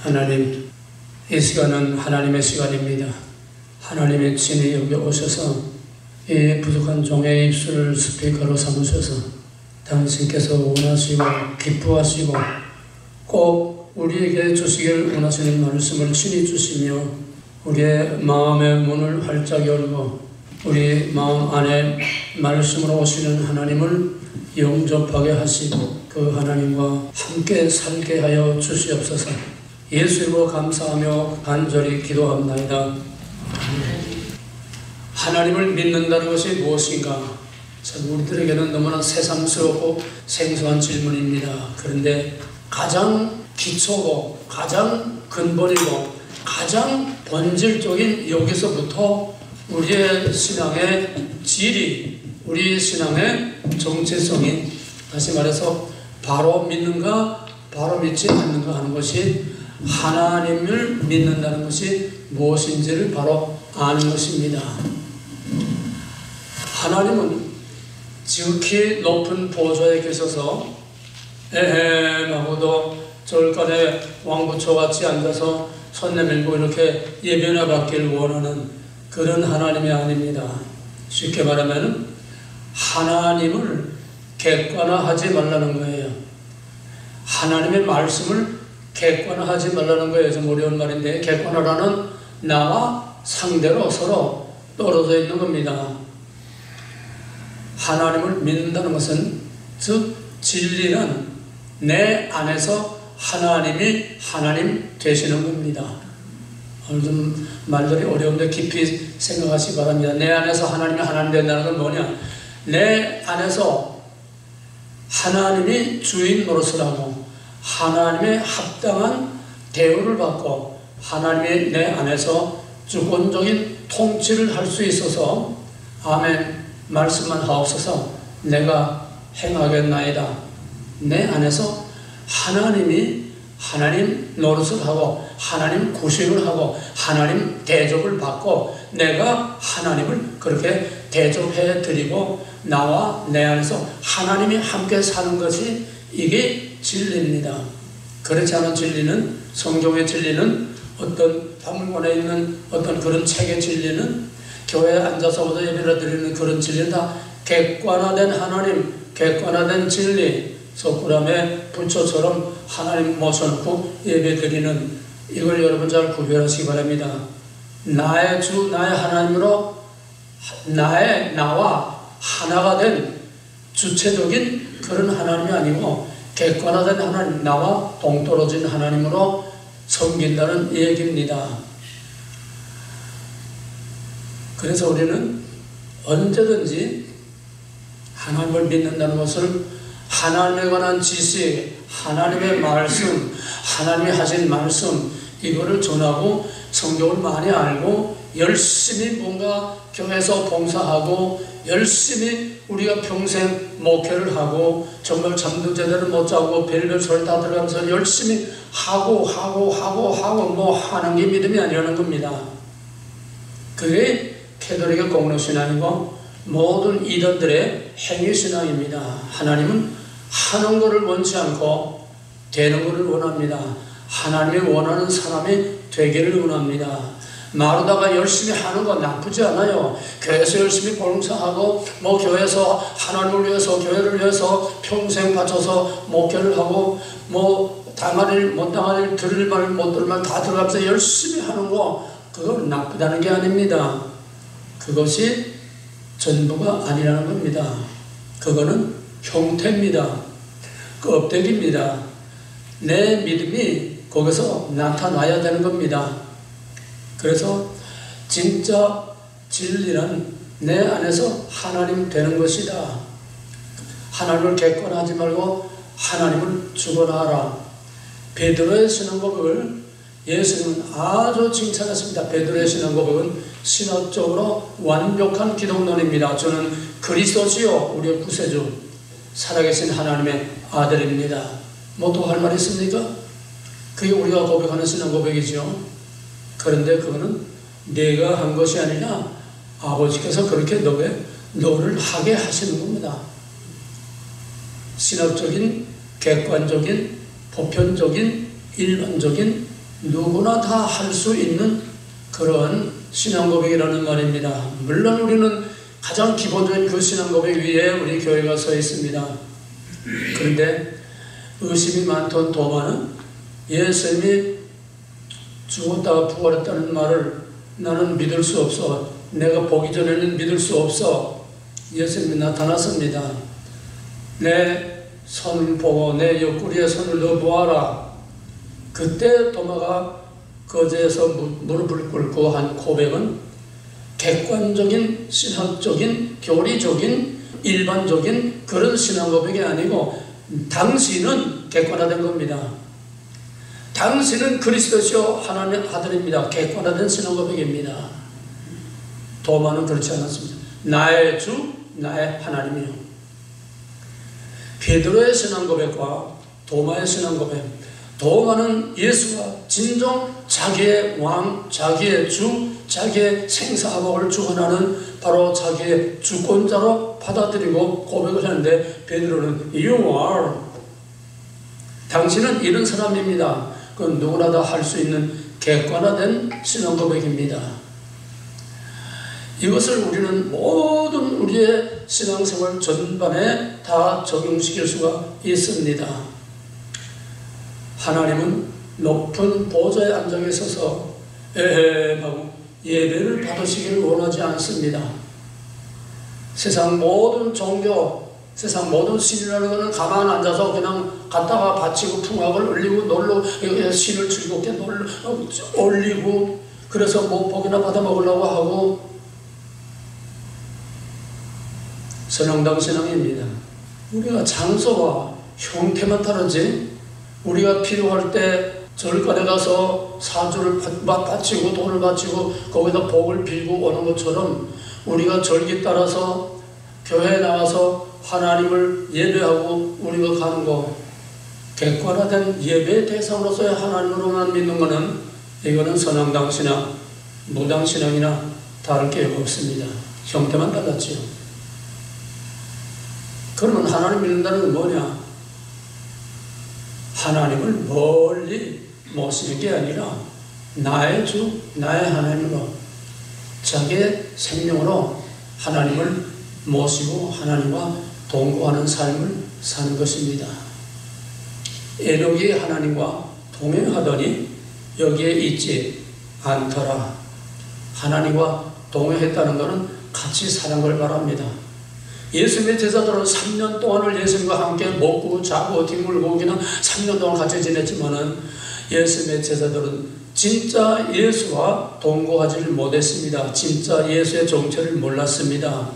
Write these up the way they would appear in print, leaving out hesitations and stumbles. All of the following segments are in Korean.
하나님, 이 시간은 하나님의 시간입니다. 하나님의 친히 여기 오셔서 이 부족한 종의 입술을 스피커로 삼으셔서 당신께서 원하시고 기뻐하시고 꼭 우리에게 주시길 원하시는 말씀을 친히 주시며 우리의 마음의 문을 활짝 열고 우리 마음 안에 말씀으로 오시는 하나님을 영접하게 하시고 그 하나님과 함께 살게 하여 주시옵소서. 예수 이름으로 감사하며 간절히 기도합나이다. 하나님을 믿는다는 것이 무엇인가? 참 우리들에게는 너무나 새삼스럽고 생소한 질문입니다. 그런데 가장 기초고 가장 근본이고 가장 본질적인 여기서부터 우리의 신앙의 질이, 우리 신앙의 정체성이, 다시 말해서 바로 믿는가 바로 믿지 않는가 하는 것이 하나님을 믿는다는 것이 무엇인지를 바로 아는 것입니다. 하나님은 지극히 높은 보좌에 계셔서 에헴하고도 절간에 왕부초같이 앉아서 손 내밀고 이렇게 예배나 받기를 원하는 그런 하나님이 아닙니다. 쉽게 말하면 하나님을 객관화하지 말라는 거예요. 하나님의 말씀을 객관화하지 말라는 거예요. 좀 어려운 말인데, 객관화라는 나와 상대로 서로 떨어져 있는 겁니다. 하나님을 믿는다는 것은, 즉 진리는 내 안에서 하나님이 하나님 되시는 겁니다. 오늘 좀 말들이 어려운데 깊이 생각하시기 바랍니다. 내 안에서 하나님이 하나님 된다는 건 뭐냐? 내 안에서 하나님이 주인 노릇을 하고 하나님의 합당한 대우를 받고 하나님이 내 안에서 주권적인 통치를 할 수 있어서 아멘 말씀만 하옵소서 내가 행하겠나이다. 내 안에서 하나님이 하나님 노릇을 하고 하나님 구실을 하고 하나님 대접을 받고 내가 하나님을 그렇게 대접해 드리고 나와 내 안에서 하나님이 함께 사는 것이 이게 진리입니다. 그렇지 않은 진리는, 성경의 진리는, 어떤 박물관에 있는 어떤 그런 책의 진리는, 교회에 앉아서 예배를 드리는 그런 진리는 다 객관화된 하나님, 객관화된 진리, 석굴암의 부처처럼 하나님 모셔놓고 예배 드리는, 이걸 여러분 잘 구별하시기 바랍니다. 나의 주, 나의 하나님으로 나와 하나가 된 주체적인 그런 하나님이 아니고 객관화된 하나님, 나와 동떨어진 하나님으로 섬긴다는 얘기입니다. 그래서 우리는 언제든지 하나님을 믿는다는 것을 하나님에 관한 지식, 하나님의 말씀, 하나님이 하신 말씀, 이거를 전하고 성경을 많이 알고 열심히 뭔가 교회에서 봉사하고 열심히 우리가 평생 목회를 하고 정말 잠도 제대로 못 자고 별별 소리 다 들어가면서 열심히 하고 뭐 하는 게 믿음이 아니라는 겁니다. 그게 캐톨릭의 공로신앙이고 모든 이단들의 행위신앙입니다. 하나님은 하는 것을 원치 않고 되는 것을 원합니다. 하나님이 원하는 사람이 되기를 원합니다. 마루다가 열심히 하는 건 나쁘지 않아요. 교회에서 열심히 봉사하고 뭐 교회에서 하나님을 위해서 교회를 위해서 평생 바쳐서 목회를 하고 뭐 당할 일 못 당할 일 들을 말 못 들을 말 다 들어가면서 열심히 하는 거 그건 나쁘다는 게 아닙니다. 그것이 전부가 아니라는 겁니다. 그거는 형태입니다. 껍데기입니다. 내 믿음이 거기서 나타나야 되는 겁니다. 그래서 진짜 진리는 내 안에서 하나님 되는 것이다. 하나님을 객관하지 말고 하나님을 주관하라. 베드로의 신앙고백을 예수님은 아주 칭찬했습니다. 베드로의 신앙고백은 신학적으로 완벽한 기독론입니다. 저는 그리스도시요 우리의 구세주 살아계신 하나님의 아들입니다. 뭐 또 할 말 있습니까? 그게 우리가 고백하는 신앙고백이죠. 그런데 그거는 내가 한 것이 아니라 아버지께서 그렇게 너를 하게 하시는 겁니다. 신학적인, 객관적인, 보편적인, 일반적인 누구나 다 할 수 있는 그런 신앙 고백이라는 말입니다. 물론 우리는 가장 기본적인 그 신앙 고백 위에 우리 교회가 서 있습니다. 그런데 의심이 많던 도마는 예수님이 죽었다가 부활했다는 말을 나는 믿을 수 없어. 내가 보기 전에는 믿을 수 없어. 예수님이 나타났습니다. 내 손을 보고 내 옆구리에 손을 넣어보아라. 그때 도마가 거제에서 무릎을 꿇고 한 고백은 객관적인 신학적인 교리적인 일반적인 그런 신앙 고백이 아니고 당신은 객관화된 겁니다. 당신은 그리스도시요 하나님의 아들입니다. 객관화된 신앙 고백입니다. 도마는 그렇지 않았습니다. 나의 주, 나의 하나님이요. 베드로의 신앙 고백과 도마의 신앙 고백. 도마는 예수가 진정 자기의 왕, 자기의 주, 자기의 생사화복을 주관하는 바로 자기의 주권자로 받아들이고 고백을 하는데 베드로는 You are. 당신은 이런 사람입니다. 그건 누구나 다 할 수 있는 객관화된 신앙 고백입니다. 이것을 우리는 모든 우리의 신앙생활 전반에 다 적용시킬 수가 있습니다. 하나님은 높은 보좌에 앉아 계셔서 에헤하고 예배를 받으시기를 원하지 않습니다. 세상 모든 종교, 세상 모든 신이라는 것은 가만 앉아서 그냥 갔다가 바치고 풍악을 올리고 놀러 신을 즐겁게 올리고 그래서 뭐 복이나 받아 먹으려고 하고 선영당 신앙입니다. 우리가 장소와 형태만 다르지 우리가 필요할 때 절간에 가서 사주를 바치고 돈을 바치고 거기다 복을 빌고 오는 것처럼 우리가 절기 따라서 교회에 나와서 하나님을 예배하고 우리가 가는 거 객관화된 예배의 대상으로서의 하나님으로만 믿는 것은 이거는 선왕당 신앙, 무당 신앙이나 다를 게 없습니다. 형태만 달랐지요. 그러면 하나님 믿는다는 건 뭐냐? 하나님을 멀리 모시는 게 아니라 나의 주, 나의 하나님으로 자기의 생명으로 하나님을 모시고 하나님과 동거하는 삶을 사는 것입니다. 에녹이 하나님과 동행하더니 여기에 있지 않더라. 하나님과 동행했다는 것은 같이 사는 걸 말합니다. 예수님의 제자들은 3년 동안을 예수님과 함께 먹고 자고 뒹굴고 그냥 3년 동안 같이 지냈지만은 예수님의 제자들은 진짜 예수와 동거하지를 못했습니다. 진짜 예수의 정체를 몰랐습니다.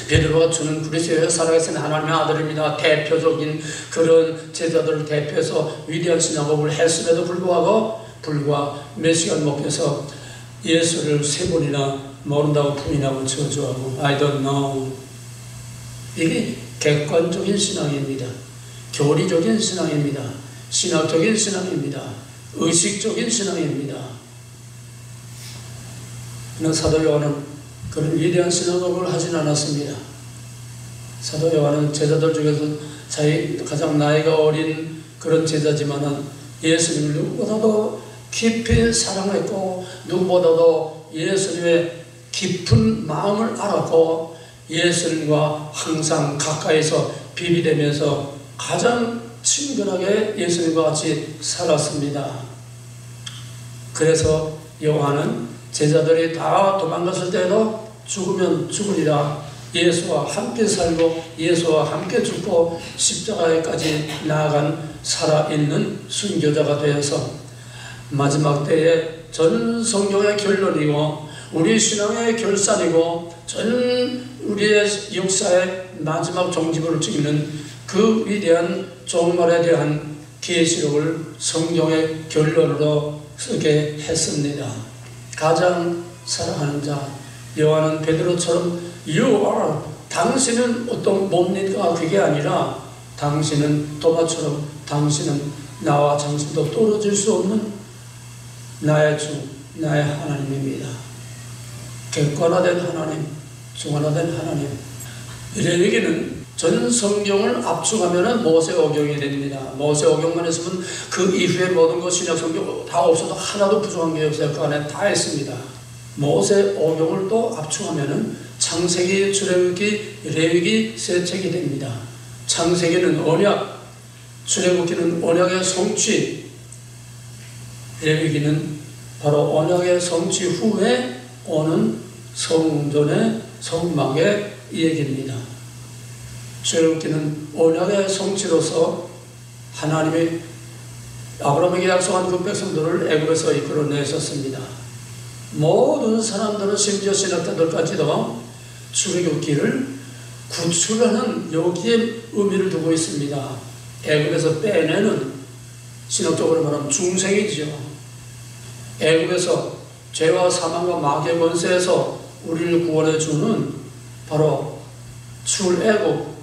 베드로가 주는 그리스도의 살아계신 하나님의 아들입니다. 대표적인 그런 제자들을 대표해서 위대한 신앙업을 했음에도 불구하고 불과 몇 시간 먹혀서 예수를 3번이나 모른다고 부인하고 저주하고 I don't know. 이게 객관적인 신앙입니다. 교리적인 신앙입니다. 신학적인 신앙입니다. 의식적인 신앙입니다. 그러나 사도 요한은 그런 위대한 신앙업을 하진 않았습니다. 사도 요한은 제자들 중에서 자기 가장 나이가 어린 그런 제자지만은 예수님을 누구보다도 깊이 사랑했고 누구보다도 예수님의 깊은 마음을 알았고 예수님과 항상 가까이서 비비되면서 가장 친근하게 예수님과 같이 살았습니다. 그래서 요한은 제자들이 다 도망갔을 때도 죽으면 죽으리라 예수와 함께 살고 예수와 함께 죽고 십자가에까지 나아간 살아있는 순교자가 되어서 마지막 때에 전 성경의 결론이고 우리 신앙의 결산이고 전 우리의 역사의 마지막 종지부를 찍는 그 위대한 종말에 대한 계시록을 성경의 결론으로 쓰게 했습니다. 가장 사랑하는 자 요한은 베드로처럼 You are 당신은 어떤 뭡니까? 그게 아니라 당신은 도마처럼 당신은 나와 당신도 떨어질 수 없는 나의 주, 나의 하나님입니다. 객관화된 하나님, 중간화된 하나님. 이런 얘기는 전 성경을 압축하면 모세오경이 됩니다. 모세오경만 했으면 그 이후에 모든 것 신약 성경 다 없어도 하나도 부족한 게 없어요. 그 안에 다 있습니다. 모세오경을 또 압축하면 창세기, 출애굽기, 레위기 세 책이 됩니다. 창세기는 언약, 출애굽기는 언약의 성취, 레위기는 바로 언약의 성취 후에 오는 성전의 성막의 얘기입니다. 출애굽기는 언약의 성취로서 하나님이 아브라함에게 약속한 그 백성들을 애굽에서 이끌어내셨습니다. 모든 사람들은 심지어 신학자들까지도 출애굽기를 구출하는 여기에 의미를 두고 있습니다. 애굽에서 빼내는, 신학적으로 말하면 중생이지요. 애굽에서 죄와 사망과 마귀의 권세에서 우리를 구원해 주는 바로 출애굽,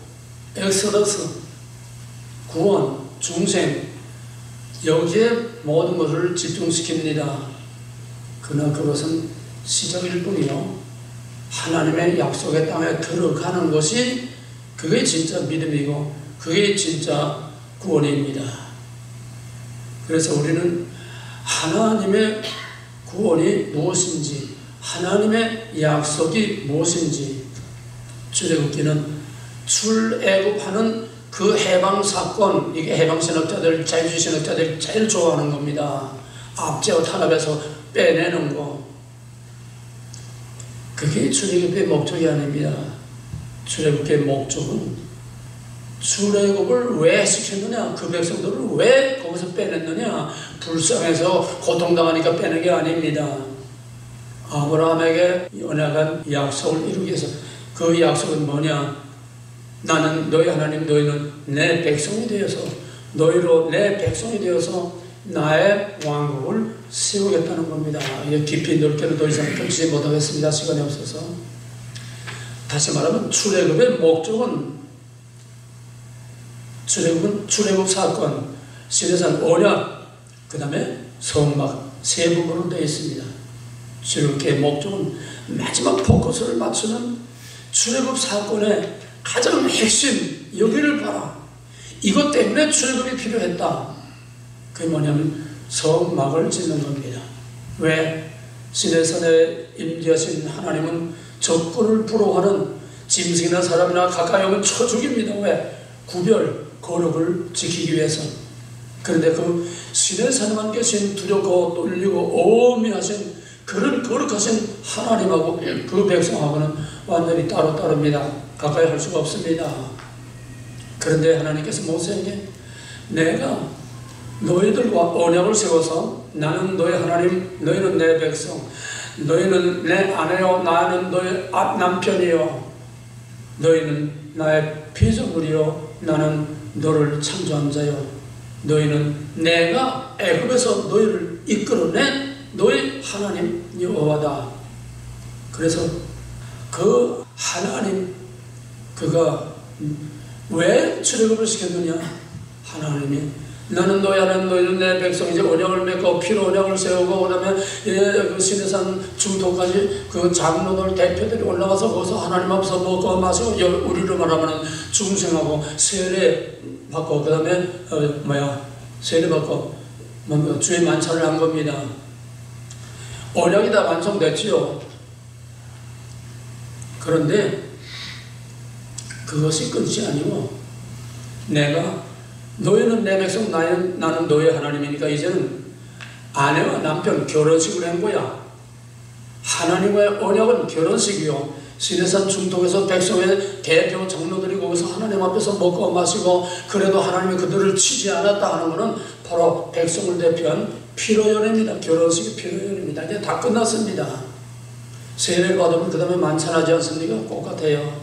엑소더스, 구원, 중생, 여기에 모든 것을 집중시킵니다. 그러나 그것은 시작일 뿐이요, 하나님의 약속의 땅에 들어가는 것이 그게 진짜 믿음이고 그게 진짜 구원입니다. 그래서 우리는 하나님의 구원이 무엇인지, 하나님의 약속이 무엇인지, 출애굽기는 출애굽하는 그 해방사건, 이게 해방신학자들, 자유주의신학자들이 제일 좋아하는 겁니다. 압제와 탄압에서 빼내는 거, 그게 출애굽의 목적이 아닙니다. 출애굽의 목적은 출애굽을 왜 시켰느냐, 그 백성들을 왜 거기서 빼냈느냐, 불쌍해서 고통당하니까 빼는 게 아닙니다. 아브라함에게 연약한 약속을 이루기 위해서. 그 약속은 뭐냐? 나는 너희 하나님, 너희는 내 백성이 되어서, 너희로 내 백성이 되어서 나의 왕국을 세우겠다는 겁니다. 이게 깊이 넓게는 더 이상 펼치지 못하겠습니다. 시간이 없어서. 다시 말하면 출애굽의 목적은, 출애굽은 출애굽 사건, 시내산 언약, 그 다음에 성막 세 부분으로 되어 있습니다. 출애굽의 목적은 마지막 포커스를 맞추는 출애굽 사건의 가장 핵심, 여기를 봐라. 이것 때문에 출애굽이 필요했다. 그게 뭐냐면 성막을 짓는 겁니다. 왜? 시내산에 임재하신 하나님은 적군을 부러워하는 짐승이나 사람이나 가까이 오면 쳐 죽입니다. 왜? 구별, 거룩을 지키기 위해서. 그런데 그 시내산에만 계신 두렵고 떨리고 오미하신 그런 거룩하신 하나님하고 그 백성하고는 완전히 따로따로입니다. 가까이 할 수가 없습니다. 그런데 하나님께서 모세에게 내가 너희들과 언약을 세워서 나는 너희 하나님, 너희는 내 백성, 너희는 내 아내요, 나는 너희 남편이요, 너희는 나의 피조물이요, 나는 너를 창조한 자요, 너희는 내가 애굽에서 너희를 이끌어낸 너희 하나님 여호와다. 그래서 그 하나님, 그가 왜 출애굽을 시켰느냐? 하나님이 나는 너희 하나님, 너희는 내 백성, 이제 언약을 맺고 피로 언약을 세우고, 그 다음에 그 시내산 중도까지 그 장로들 대표들이 올라가서 거기서 하나님 앞에서 먹고 마시고, 우리로 말하면 중생하고 세례 받고, 그 다음에 세례 받고 주의 만찬을 한 겁니다. 언약이 다 완성됐지요. 그런데 그것이 끝이 아니고, 내가 너희는 내 백성, 나는 너의 하나님이니까 이제는 아내와 남편 결혼식을 한 거야. 하나님과의 언약은 결혼식이요. 시내산 중동에서 백성의 대표 장로들이 거기서 하나님 앞에서 먹고 마시고, 그래도 하나님이 그들을 치지 않았다 하는 것은 바로 백성을 대표한 피로연회입니다. 결혼식이 피로연회입니다. 이제 다 끝났습니다. 세례를 받으면 그 다음에 만찬하지 않습니까? 똑같아요.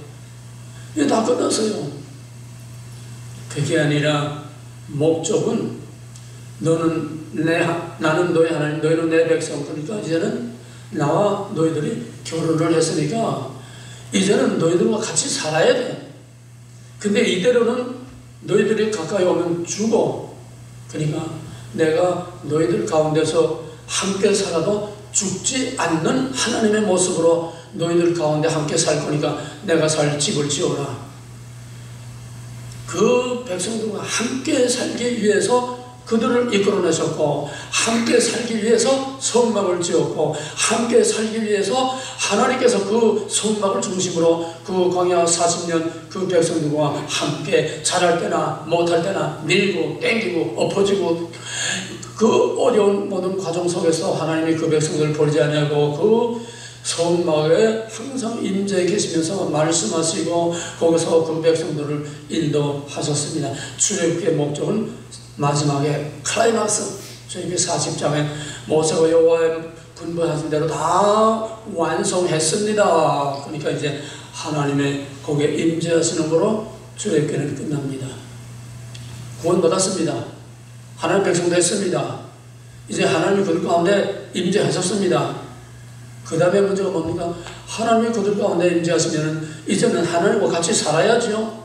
이제 다 끝났어요. 그게 아니라 목적은 나는 너희 하나님, 너희는 내 백성. 그러니까 이제는 나와 너희들이 결혼을 했으니까 이제는 너희들과 같이 살아야 돼. 근데 이대로는 너희들이 가까이 오면 죽어. 그러니까 내가 너희들 가운데서 함께 살아도 죽지 않는 하나님의 모습으로 너희들 가운데 함께 살 거니까 내가 살 집을 지어라. 그 백성들과 함께 살기 위해서 그들을 이끌어내셨고, 함께 살기 위해서 성막을 지었고, 함께 살기 위해서 하나님께서 그 성막을 중심으로 그 광야 40년 그 백성들과 함께 잘할 때나 못할 때나 밀고 땡기고 엎어지고 그 어려운 모든 과정 속에서 하나님이 그 백성들을 버리지 않냐고 그 성막에 항상 임재해 계시면서 말씀하시고 거기서 그 백성들을 인도하셨습니다. 출애굽의 목적은 마지막에 클라이막스, 저희가 40장에 모세가 여호와의 분부하신 대로 다 완성했습니다. 그러니까 이제 하나님의 거기에 임재하시는 거로 출애굽기는 끝납니다. 구원받았습니다. 하나님 백성 됐습니다. 이제 하나님이 그들 가운데 임재하셨습니다. 그 다음에 문제가 뭡니까? 하나님이 그들 가운데 임재하시면 이제는 하나님과 같이 살아야죠.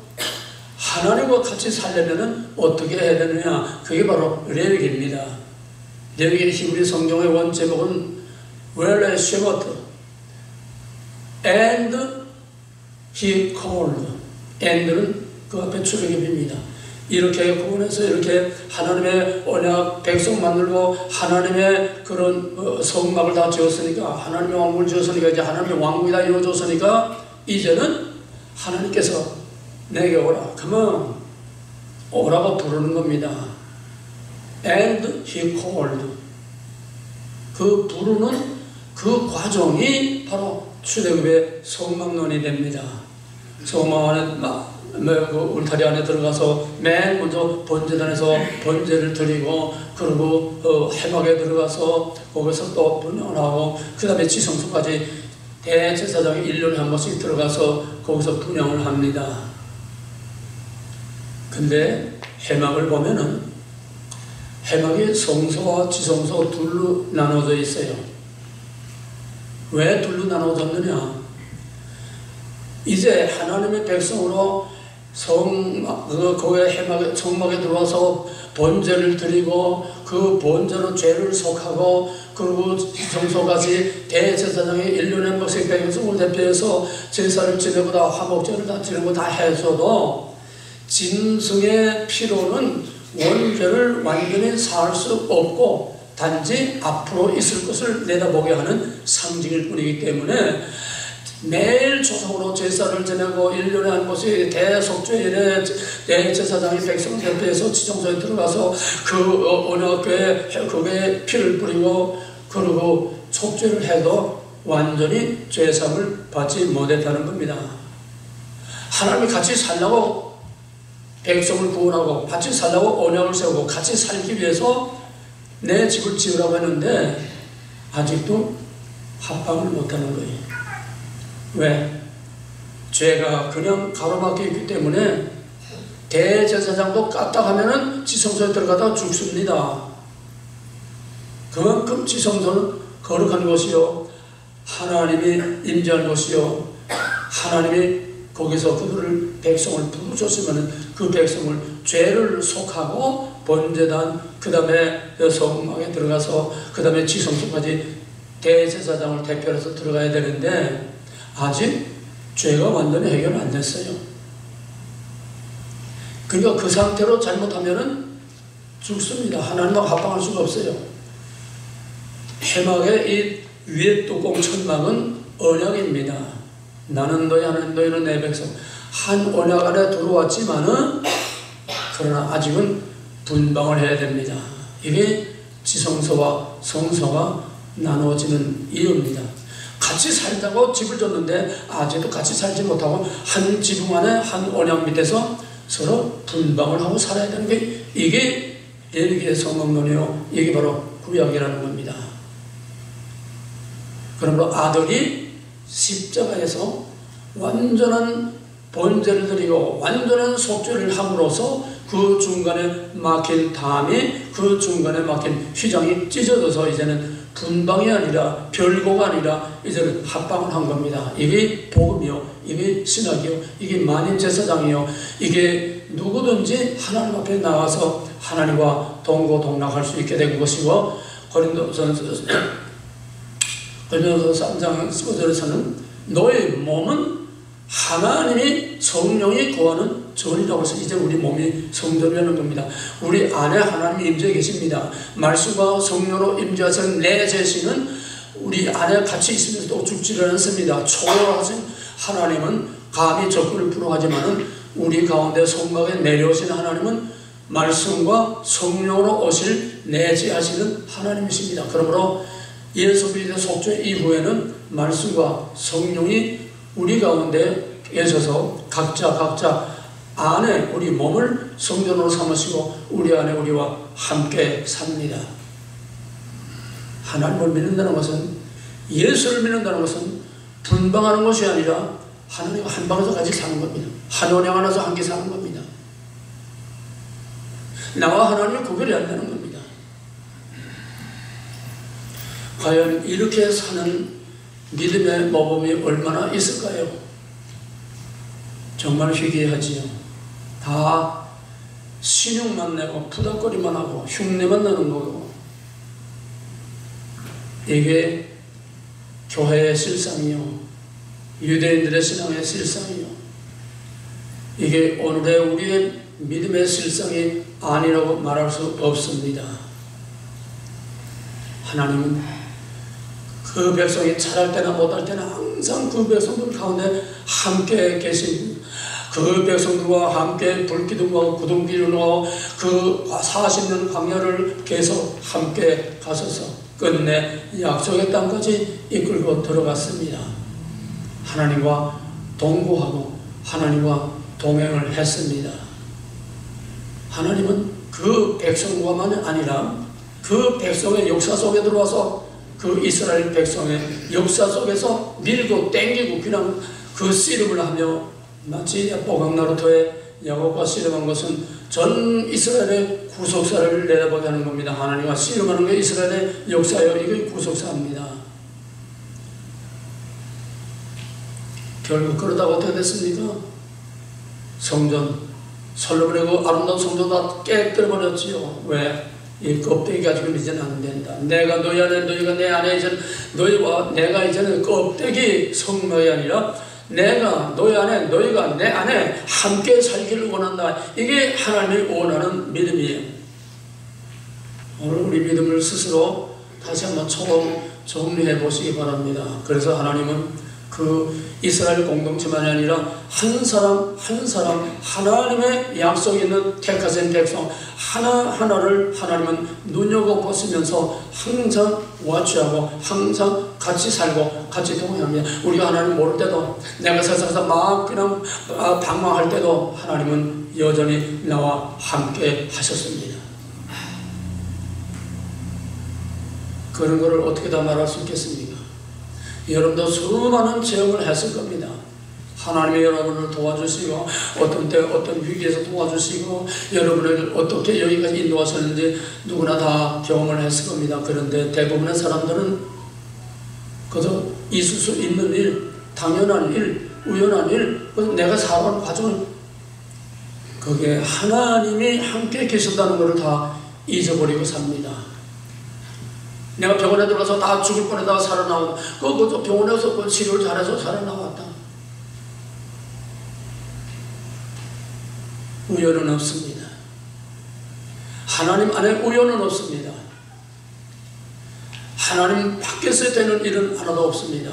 하나님과 같이 살려면 어떻게 해야 되느냐? 그게 바로 레위기입니다. 레위기 히브리 성경의 원제목은 Well Shepherd and He called. and는 그 앞에 출애굽입니다. 이렇게 구원해서 이렇게 하나님의 언약 백성 만들고 하나님의 그런 성막을 다 지었으니까, 하나님의 왕국을 지었으니까, 이제 하나님의 왕국이 다 이루어졌으니까 이제는 하나님께서 내게 오라, 그러면 오라고 부르는 겁니다. And He called. 그 부르는 그 과정이 바로 출애굽의 성막론이 됩니다. 성막 안에 그 울타리 안에 들어가서 맨 먼저 번제단에서 번제를 드리고, 그리고 회막에 들어가서 거기서 또 분양을 하고, 그 다음에 지성소까지 대제사장이 1년에 한 번씩 들어가서 거기서 분양을 합니다. 근데 회막을 보면은 회막이 성소와 지성소 둘로 나눠져 있어요. 왜 둘로 나눠졌느냐? 이제 하나님의 백성으로 거기에 성막에 들어와서 번제를 드리고 그 번제로 죄를 속하고, 그리고 지성소까지 대제사장이 1년에 한 번씩 백성을 대표해서 제사를 지내고 다 화목제를 다 지내고 다 해서도 짐승의 피로는 원죄를 완전히 살 수 없고 단지 앞으로 있을 것을 내다보게 하는 상징일 뿐이기 때문에 매일 조성으로 제사를 지내고 1년에 한 번씩 대속죄일에 대제사장이 백성 대표해서 지성소에 들어가서 그 언약궤에 그게 피를 뿌리고 그리고 속죄를 해도 완전히 죄사함을 받지 못했다는 겁니다. 하나님이 같이 살라고 백성을 구원하고 같이 살라고 언약을 세우고 같이 살기 위해서 내 집을 지으라고 했는데 아직도 합방을 못하는 거예요. 왜? 죄가 그냥 가로막혀 있기 때문에 대제사장도 까딱하면은 지성소에 들어가다 죽습니다. 그만큼 지성소는 거룩한 곳이요, 하나님이 임재할 곳이요, 하나님이 거기서 그들을 백성을 부르셨으면 그 백성을 죄를 속하고 번제단, 그 다음에 성막에 들어가서 그 다음에 지성소까지 대제사장을 대표해서 들어가야 되는데 아직 죄가 완전히 해결 안 됐어요. 그러니까 그 상태로 잘못하면은 죽습니다. 하나님과 합방할 수가 없어요. 회막의 이 위에 뚜껑 천막은 언약입니다. 나는 너희 하나님, 너희는 내 백성. 한 언약 안에 들어왔지만은 그러나 아직은 분방을 해야 됩니다. 이게 지성소와 성소가 나누어지는 이유입니다. 같이 살자고 집을 줬는데 아직도 같이 살지 못하고 한 지붕 안에 한 언약 밑에서 서로 분방을 하고 살아야 되는 게 이게 레위기의 성막론이요, 이게 바로 구약이라는 겁니다. 그러므로 아들이 십자가에서 완전한 번제를 드리고 완전한 속죄를 함으로써 그 중간에 막힌 담이, 그 중간에 막힌 휘장이 찢어져서 이제는 분방이 아니라 별거가 아니라 이제는 합방을 한 겁니다. 이게 복음이요, 이게 신학이요, 이게 만인제사장이요, 이게 누구든지 하나님 앞에 나와서 하나님과 동고동락할 수 있게 된 것이고, 고린도서 3장 15절에서는 너의 몸은 하나님이 성령이 거하는 전이라고 해서 이제 우리 몸이 성전이라는 겁니다. 우리 안에 하나님이 임재 계십니다. 말씀과 성령으로 임재하셔서 내재시는 우리 안에 같이 있으면서도 죽지를 않습니다. 초월하신 하나님은 감히 접근을 불허하지만은 우리 가운데 성막에 내려오신 하나님은 말씀과 성령으로 오실 내재하시는 하나님이십니다. 그러므로 예수 그리스도의 속죄 이후에는 말씀과 성령이 우리 가운데 계셔서 각자 안에 우리 몸을 성전으로 삼으시고 우리 안에 우리와 함께 삽니다. 하나님을 믿는다는 것은, 예수를 믿는다는 것은 분방하는 것이 아니라 하나님과 한 방에서 같이 사는 겁니다. 한 원양 안에서 함께 사는 겁니다. 나와 하나님을 구별이 안 되는 겁니다. 과연 이렇게 사는 믿음의 모범이 얼마나 있을까요? 정말 희귀하지요. 다 신용만 내고 부닥거리만 하고 흉내만 내는 거고, 이게 교회의 실상이요, 유대인들의 신앙의 실상이요, 이게 오늘의 우리의 믿음의 실상이 아니라고 말할 수 없습니다. 하나님은 그 백성이 잘할 때나 못할 때나 항상 그 백성들 가운데 함께 계신, 그 백성들과 함께 불기둥과 구둥기둥과 그 40년 광야를 계속 함께 가셔서 끝내 약속의 땅까지 이끌고 들어갔습니다. 하나님과 동거하고 하나님과 동행을 했습니다. 하나님은 그 백성과만 아니라 그 백성의 역사 속에 들어와서 그 이스라엘 백성의 역사 속에서 밀고 땡기고 그냥 그 씨름을 하며, 마치 보강나루토의 야곱과 씨름한 것은 전 이스라엘의 구속사를 내다보게 하는 겁니다. 하나님과 씨름하는 게 이스라엘의 역사예요. 이게 구속사입니다. 결국 그러다가 어떻게 됐습니까? 성전, 솔로몬의 그 아름다운 성전 다 깨뜨려버렸지요. 왜? 이 껍데기 가지고 이제는 안 된다. 내가 너희 안에, 너희가 내 안에, 이제 너희와 내가 이제는 껍데기 성막이 아니라 내가 너희 안에, 너희가 내 안에 함께 살기를 원한다. 이게 하나님이 원하는 믿음이에요. 오늘 우리 믿음을 스스로 다시 한번 정리해 보시기 바랍니다. 그래서 하나님은 그 이스라엘 공동체만이 아니라 한 사람 한 사람 하나님의 약속이 있는 택하신 백성 하나하나를 하나님은 눈여겨보시면서 항상 와치하고 항상 같이 살고 같이 동행합니다. 우리가 하나님 모를 때도, 내가 세상에서 막 그냥 방황할 때도 하나님은 여전히 나와 함께 하셨습니다. 그런 것을 어떻게 다 말할 수 있겠습니까? 여러분도 수많은 체험을 했을 겁니다. 하나님이 여러분을 도와주시고, 어떤 때 어떤 위기에서 도와주시고, 여러분을 어떻게 여기까지 인도하셨는지 누구나 다 경험을 했을 겁니다. 그런데 대부분의 사람들은 그저 있을 수 있는 일, 당연한 일, 우연한 일, 내가 살아온 과정을, 그게 하나님이 함께 계신다는 것을 다 잊어버리고 삽니다. 내가 병원에 들어가서 다 죽을 뻔하다가 살아나오고, 그것도 병원에서 치료를 잘해서 살아나왔다. 우연은 없습니다. 하나님 안에 우연은 없습니다. 하나님 밖에서 되는 일은 하나도 없습니다.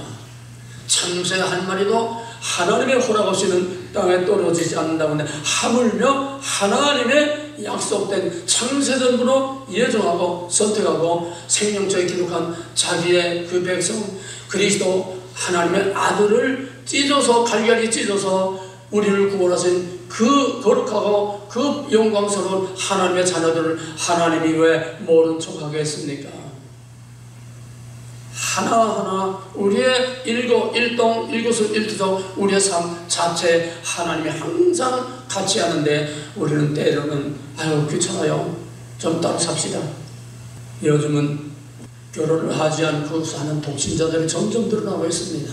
참새 한 마리도 하나님의 허락 없이는 땅에 떨어지지 않는다고 하는데, 하물며 하나님의 약속된 창세전부로 예정하고 선택하고 생명책에 기록한 자기의 그 백성 그리스도 하나님의 아들을 찢어서, 갈갈이 찢어서 우리를 구원하신 그 거룩하고 그 영광스러운 하나님의 자녀들을 하나님이 왜 모른 척하게 했습니까? 하나하나 우리의 일거수일투족 우리의 삶 자체에 하나님이 항상 같이 하는데, 우리는 때로는 아유 귀찮아요, 좀 따로 삽시다. 요즘은 결혼을 하지 않고 사는 독신자들이 점점 늘어나고 있습니다.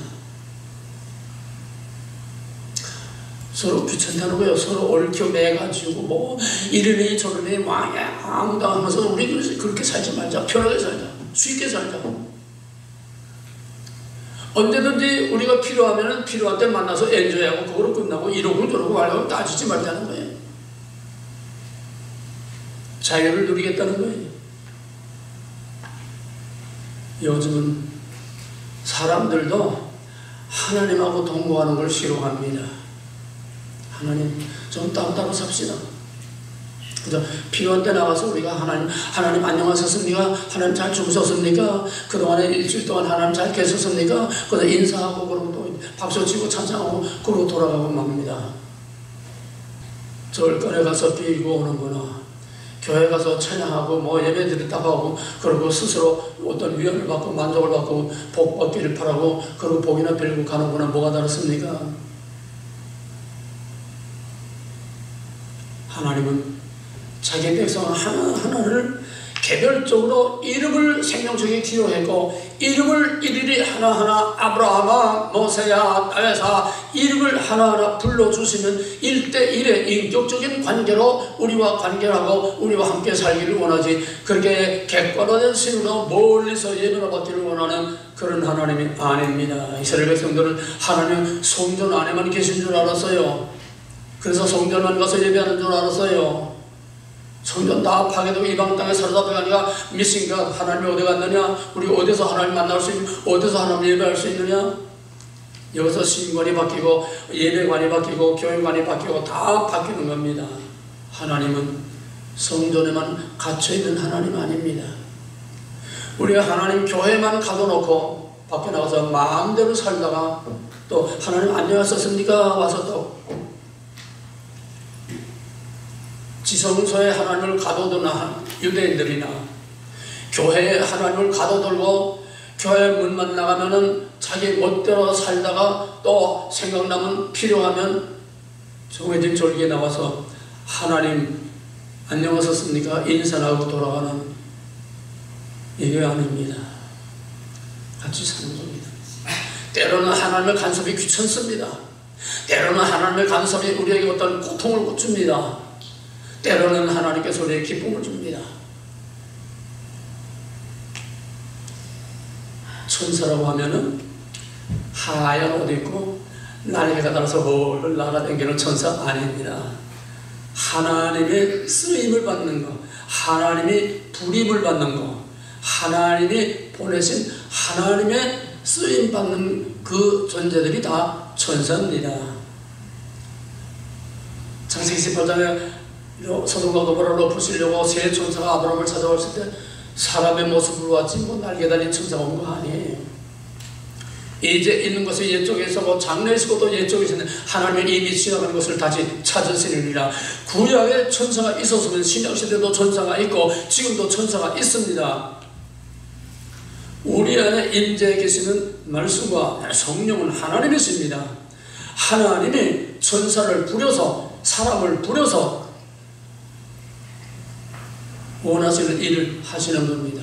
서로 귀찮다는 거예요. 서로 얽혀매가지고 뭐 이러니 저러니 왕당하면서 우리 그렇게 살지 말자. 편하게 살자. 쉽게 살자. 언제든지 우리가 필요하면 필요한 때 만나서 엔조이하고 그거로 끝나고 이러고 저러고 하려고 따지지 말자는 거예요. 자유를 누리겠다는 거예요. 요즘은 사람들도 하나님하고 동거하는 걸 싫어합니다. 하나님 좀 따로따로 삽시다. 그래서 필요한 때 나가서 우리가 하나님 안녕하셨습니까? 하나님 잘 주무셨습니까? 그동안에 일주일 동안 하나님 잘 계셨습니까? 그래서 인사하고 그러고 또 박수치고 찬양하고 그러고 돌아가고 맙니다. 절간에 가서 빌고 오는구나. 교회 가서 찬양하고 뭐 예배 드렸다고 하고 그러고 스스로 어떤 위안을 받고 만족을 받고 복 받기를 바라고 그러고 복이나 빌고 가는구나. 뭐가 다릅니까? 하나님은 자기 백성 하나하나를 개별적으로 이름을 생명책에 기록했고 이름을 일일이 하나하나 아브라함아 모세야 다윗아 이름을 하나하나 불러주시는 1:1의 인격적인 관계로 우리와 관계를 하고 우리와 함께 살기를 원하지 그렇게 객관화된 신으로 멀리서 예배를 받기를 원하는 그런 하나님이 아닙니다. 이스라엘 백성들은 하나님 성전 안에만 계신 줄 알았어요. 그래서 성전만 가서 예배하는 줄 알았어요. 성전 다 파괴되고 이방 땅에 사로잡혀가니까 미신가 하나님이 어디 갔느냐? 우리 어디서 하나님 만날 수 있는 어디서 하나님 예배할 수 있느냐? 여기서 신관이 바뀌고 예배관이 바뀌고 교회관이 바뀌고 다 바뀌는 겁니다. 하나님은 성전에만 갇혀있는 하나님 아닙니다. 우리가 하나님 교회만 가둬놓고 밖에 나가서 마음대로 살다가 또 하나님 안녕하셨습니까? 와서 또 지성소에 하나님을 가둬두는 유대인들이나 교회에 하나님을 가둬들고 교회 문만 나가면은 자기 멋대로 살다가 또 생각나면 필요하면 정해진 절기에 나와서 하나님 안녕하셨습니까? 인사하고 돌아가는 이게 아닙니다. 같이 사는 겁니다. 때로는 하나님의 간섭이 귀찮습니다. 때로는 하나님의 간섭이 우리에게 어떤 고통을 줍니다. 때로는 하나님께서 우리에게 기쁨을 줍니다. 천사라고 하면은 하얀 옷 입고 날개가 달아서 홀 날아다니는 천사 아닙니다. 하나님의 쓰임을 받는 것, 하나님이 불임을 받는 것, 하나님이 보내신 하나님의 쓰임 받는 그 존재들이 다 천사입니다. 창세기 18장에 소돔과 고모라를 엎으시려고 새 천사가 아브라함을 찾아왔을 때 사람의 모습으로 왔지 뭐 날개 달린 천사가 온 거 아니에요. 이제 있는 것은 옛쪽에 있었고 장래에 있었고 또 옛쪽에 있었는데 하나님은 이미 지나간 것을 다시 찾으시느니라. 구약에 천사가 있었으면 신약시대도 천사가 있고 지금도 천사가 있습니다. 우리 안에 임재해 계시는 말씀과 성령은 하나님이십니다. 하나님이 천사를 부려서 사람을 부려서 원하시는 일을 하시는 겁니다.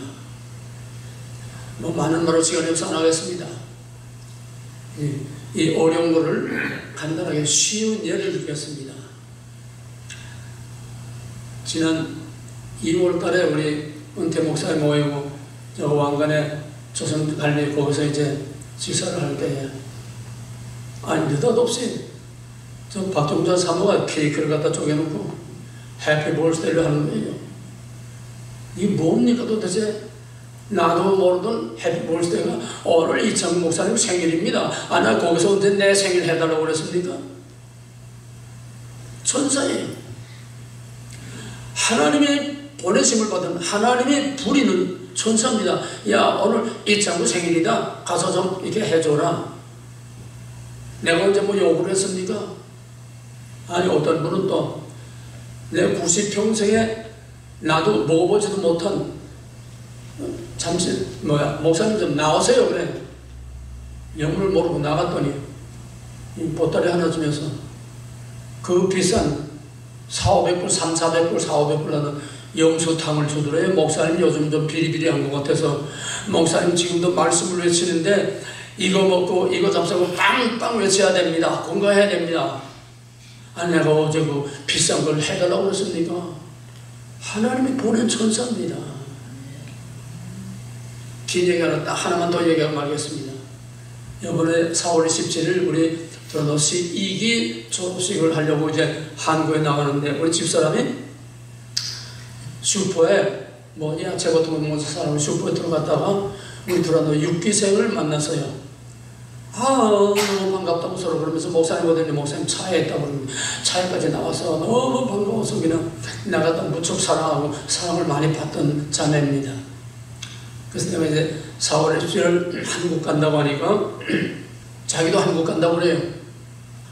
뭐 많은 말을 시간이 없어 안 하겠습니다. 이 어려운 거를 간단하게 쉬운 예를 들겠습니다. 지난 2월 달에 우리 은퇴 목사님 모이고 저 왕관에 조선 갈비 거기서 이제 지사를 할 때 아니 느닷없이 저 박종자 사모가 케이크를 갖다 쪼개놓고 해피 볼스데이를 하는 거예요. 이게 뭡니까 도대체? 나도 모르던 해피 볼스데이가 오늘 이창국 목사님 생일입니다. 아, 나 거기서 언제 내 생일 해달라고 그랬습니까? 천사예요. 하나님의 보내심을 받은 하나님의 부리는 천사입니다. 야, 오늘 이창국 생일이다. 가서 좀 이렇게 해줘라. 내가 언제 뭐 요구를 했습니까? 아니, 어떤 분은 또 내 90평생에 나도 먹어보지도 못한 잠시 목사님 좀 나오세요 그래. 영문을 모르고 나갔더니 이 보따리 하나 주면서 그 비싼 4,500불, 3,400불, 4,500불 하는 영수탕을 주더래요. 목사님 요즘 좀 비리비리한 것 같아서 목사님 지금도 말씀을 외치는데 이거 먹고 이거 잡수고 빵빵 외쳐야 됩니다. 건강해야 됩니다. 아니 내가 어제 그 비싼 걸 해달라고 그랬습니까? 하나님이 보낸 천사입니다. 긴 얘기 하나만 더 얘기하고 말겠습니다. 이번에 4월 27일 우리 드러노시 2기 졸업식을 하려고 이제 한국에 나가는데, 우리 집사람이 슈퍼에 뭐 야채 같은 거 먹는 사람을 슈퍼에 들어갔다가 우리 드러노 6기생을 만났어요. 너무 반갑다고 서로 그러면서 목사님 오더니 목사님 차에 있다고 그러면 차에까지 나와서 너무 반가워서 그냥 나가다 무척 사랑하고 사랑을 많이 받던 자매입니다. 그래서 내가 이제 4월 17일 한국 간다고 하니까 자기도 한국 간다고 그래요.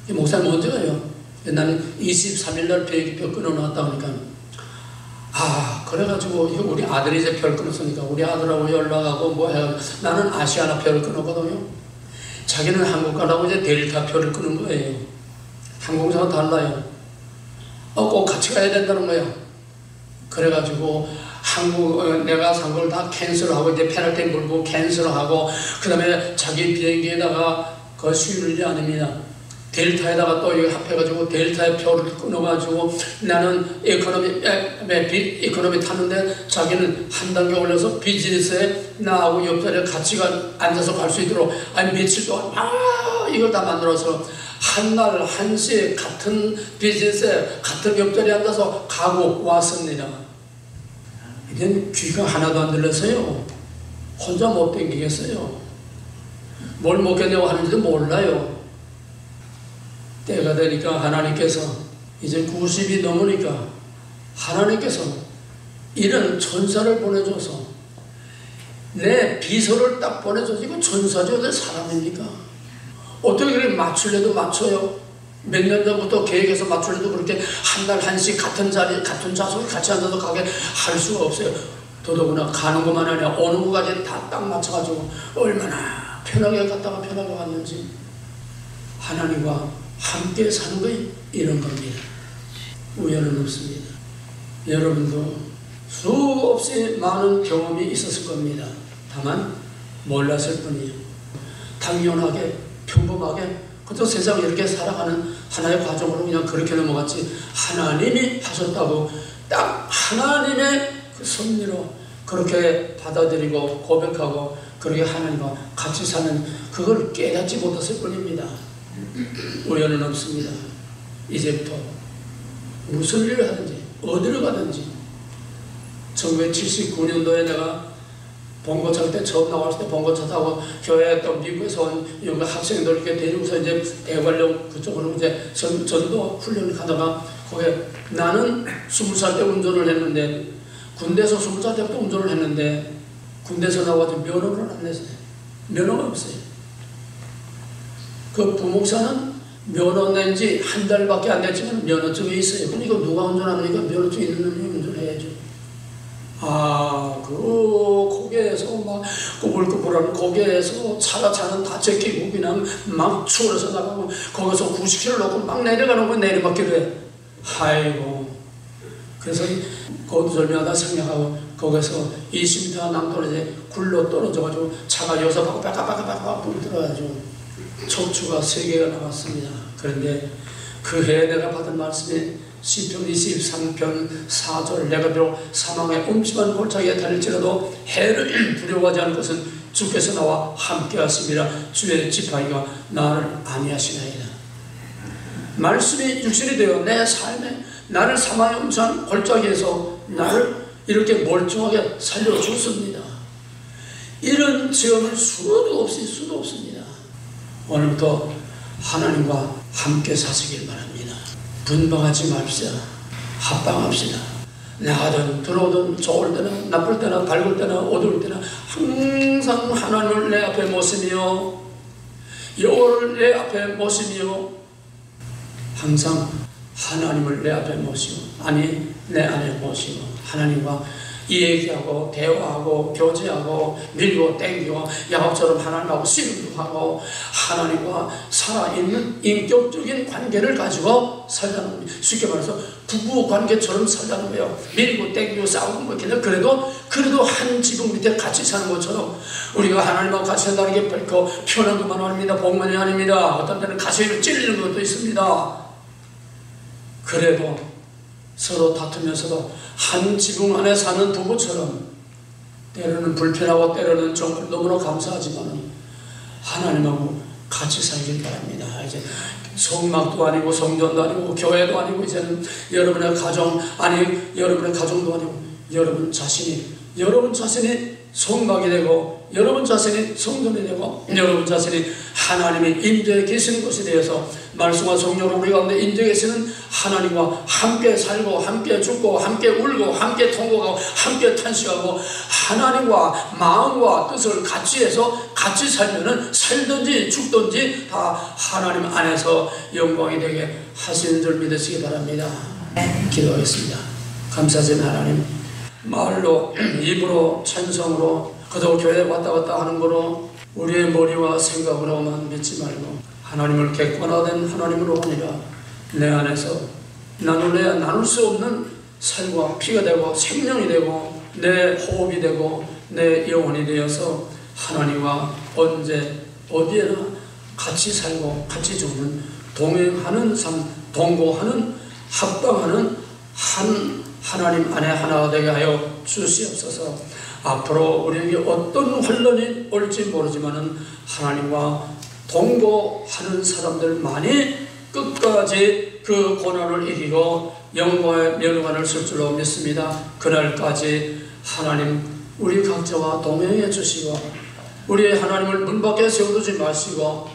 목사님 언제 가요? 나는 23일날 비행기표 끊어놨다 그러니까 그래가지고 우리 아들이 이제 별 끊었으니까 우리 아들하고 연락하고 뭐 해가지고 나는 아시아나 표를 끊었거든요. 자기는 한국 가라고 이제 델타 표를 끊은 거예요. 항공사가 달라요. 꼭 같이 가야 된다는 거야. 그래가지고 내가 산 걸 다 캔슬하고 이제 페널티 물고 캔슬하고 그 다음에 자기 비행기에다가 그 수유를 안 합니다. 델타에다가 또 이거 합해가지고 델타의 표를 끊어가지고 나는 이코노미 탔는데 자기는 한 단계 올려서 비즈니스에 나하고 옆자리에 같이 앉아서 갈 수 있도록 며칠 동안 이걸 다 만들어서 한날 한시에 같은 비즈니스에 같은 옆자리에 앉아서 가고 왔습니다. 이젠 귀가 하나도 안 들려서요. 혼자 못 댕기겠어요. 뭘 먹겠냐고 하는지도 몰라요. 때가 되니까 하나님께서 이제 90이 넘으니까 하나님께서 이런 천사를 보내줘서 내 비서를 딱 보내줘서 이거 천사죠? 내 사람입니까? 어떻게 그렇게 맞추려도 맞춰요? 몇 년 전부터 계획해서 맞추려도 그렇게 한날 한씩 같은 자리 같은 좌석에 같이 앉아서 가게 할 수가 없어요. 더더구나 가는 것만 아니라 오는 것까지 다 딱 맞춰가지고 얼마나 편하게 갔다가 편하게 왔는지. 하나님과 함께 사는 게 이런 겁니다. 우연은 없습니다. 여러분도 수없이 많은 경험이 있었을 겁니다. 다만 몰랐을 뿐이에요. 당연하게 평범하게 그저 세상을 이렇게 살아가는 하나의 과정으로 그냥 그렇게 넘어갔지, 하나님이 하셨다고 딱 하나님의 그 섭리로 그렇게 받아들이고 고백하고 그렇게 하나님과 같이 사는 그걸 깨닫지 못했을 뿐입니다. 우연은 없습니다. 이제부터 무슨 일을 하든지 어디를 가든지 1979년도에 내가 봉고차 때 처음 나왔을 때 봉고차 타고 교회에 또 미국에서 온 학생들 이렇게 데리고서 이제 대관령 그쪽으로 이제 전도 훈련을 하다가 거기에 나는 20살 때 운전을 했는데 군대에서 20살 때부터 운전을 했는데 군대에서 나와서 면허를 안 냈어요. 면허가 없어요. 그 부목사는 면허 낸 지 한 달밖에 안 됐지만 면허증이 있어요. 그러니까 누가 운전하니까 면허증 있는 놈이 운전해야죠. 거기에서 막 꾸불꾸불하는 거기에서 차는 다 제끼고 그냥 막 추월해서 나가고 거기서 90km 놓고 막 내려가는 거 내리막길을 해. 아이고. 그래서 거두절미하다 생략하고 거기서 20m 남떨어져 굴러 떨어져가지고 차가 여기서 빠까빠까빠까 불들어가지고 척추가 3개가 나왔습니다. 그런데 그 해에 내가 받은 말씀이 시편 23편 4절 내가 비록 사망의 음침한 골짜기에 달릴지라도 해를 두려워하지 않을 것은 주께서 나와 함께 하심이라 주의 지팡이가 나를 안위하시나이다. 말씀이 육신이 되어 내 삶에 나를 사망의 음침한 골짜기에서 나를 이렇게 멀쩡하게 살려주었습니다. 이런 체험을 수도 없습니다. 오늘부터 하나님과 함께 사시길 바랍니다. 분방하지 맙시다. 합방합시다. 나가든 들어오든 좋을 때나 나쁠 때나 밝을 때나 어두울 때나 항상 하나님을 내 앞에 모시며 여호와를 내 앞에 모시며 항상 하나님을 내 앞에 모시고 아니 내 안에 모시고 하나님과 얘기하고 대화하고 교제하고 밀고 땡기고 야곱처럼 하나님하고 씨름도 하고 하나님과 살아있는 인격적인 관계를 가지고 살자는 겁니다. 쉽게 말해서 부부 관계처럼 살자는 거예요. 밀고 땡기고 싸우고 뭐 그래도 한 지붕 밑에 같이 사는 것처럼 우리가 하나님하고 같이 산다는 게 결코 편한 것만 아닙니다. 복만이 아닙니다. 어떤 때는 가슴이 찔리는 것도 있습니다. 그래도 서로 다투면서도 한 지붕 안에 사는 부부처럼 때로는 불편하고 때로는 정말 너무나 감사하지만 하나님하고 같이 살길 바랍니다. 이제 성막도 아니고 성전도 아니고 교회도 아니고 이제는 여러분의 가정 여러분의 가정도 아니고 여러분 자신이 성막이 되고 여러분 자신이 성전이 되고 여러분 자신이 하나님의 임재에 계시는 것에 대해서 말씀과 성령으로 우리 가운데 임재에 계시는 하나님과 함께 살고 함께 죽고 함께 울고 함께 통곡하고 함께 탄식하고 하나님과 마음과 뜻을 같이 해서 같이 살면은 살든지 죽든지 다 하나님 안에서 영광이 되게 하시는 줄 믿으시기 바랍니다. 기도하겠습니다. 감사하신 하나님, 말로 입으로 찬성으로 그저 교회에 왔다 갔다 하는 거로 우리의 머리와 생각으로만 믿지 말고 하나님을 객관화된 하나님으로 하니라 내 안에서 나눌래야 나눌 수 없는 살과 피가 되고 생명이 되고 내 호흡이 되고 내 영혼이 되어서 하나님과 언제 어디에나 같이 살고 같이 죽는 동행하는 삶, 동거하는 합당하는 한 하나님 안에 하나가 되게 하여 주시옵소서. 앞으로 우리에게 어떤 환란이 올지 모르지만은 하나님과 동거하는 사람들만이 끝까지 그 고난을 이기고 영광의 면류관을 쓸 줄로 믿습니다. 그날까지 하나님 우리 각자와 동행해 주시고 우리의 하나님을 문 밖에 세워두지 마시고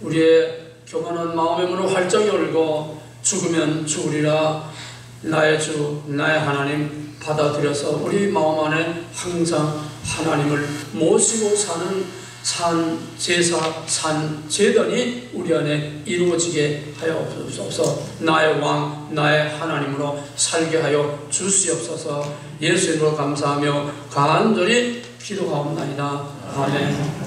우리의 교만한 마음의 문을 활짝 열고 죽으면 죽으리라 나의 주 나의 하나님 받아들여서 우리 마음 안에 항상 하나님을 모시고 사는 산 제사 산 제단이 우리 안에 이루어지게 하여 주옵소서. 나의 왕 나의 하나님으로 살게 하여 주시옵소서. 예수 이름으로 감사하며 간절히 기도하옵나이다. 아멘.